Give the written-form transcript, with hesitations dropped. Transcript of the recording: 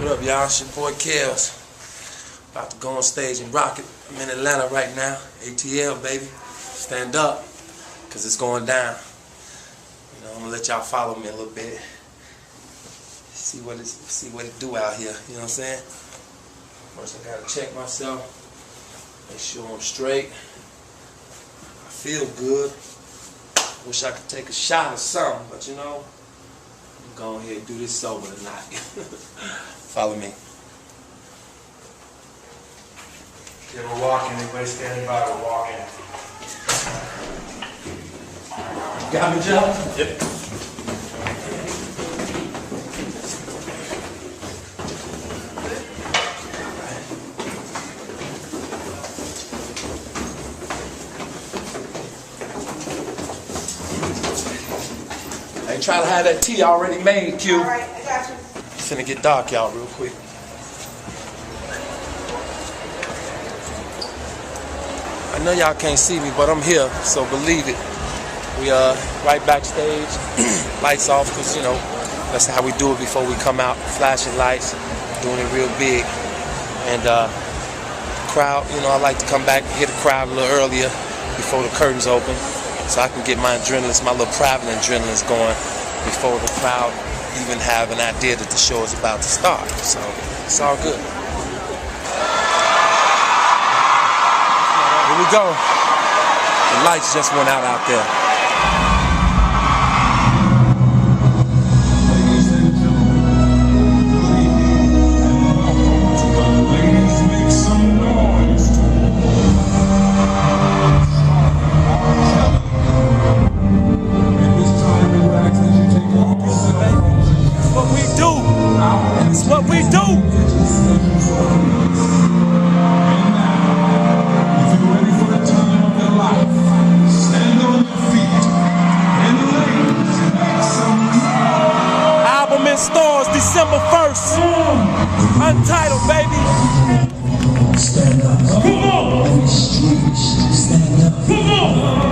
What up, y'all? It's your boy Kels. About to go on stage and rock it. I'm in Atlanta right now. ATL, baby. Stand up, because it's going down. You know, I'm going to let y'all follow me a little bit. See what it do out here. You know what I'm saying? First, I got to check myself. Make sure I'm straight. I feel good. Wish I could take a shot or something, but you know, I'm going ahead and do this sober tonight. Follow me. Yeah, we're walking. Everybody standing by. We're walking. Got me, Joe? Yep. Hey, try to have that tea already made, Q. All right, I got you. It's finna get dark, y'all, real quick. I know y'all can't see me, but I'm here, so believe it. We right backstage, lights off, because you know that's how we do it before we come out. Flashing lights, doing it real big, and crowd. You know, I like to come back and hit the crowd a little earlier before the curtains open, so I can get my adrenaline, my little private adrenaline going before the crowd even have an idea that the show is about to start. So it's all good. Here we go. The lights just went out there. It's what we do. Album in stores December 1st. Untitled, baby. Stand up. Come on. Stand up. Come on.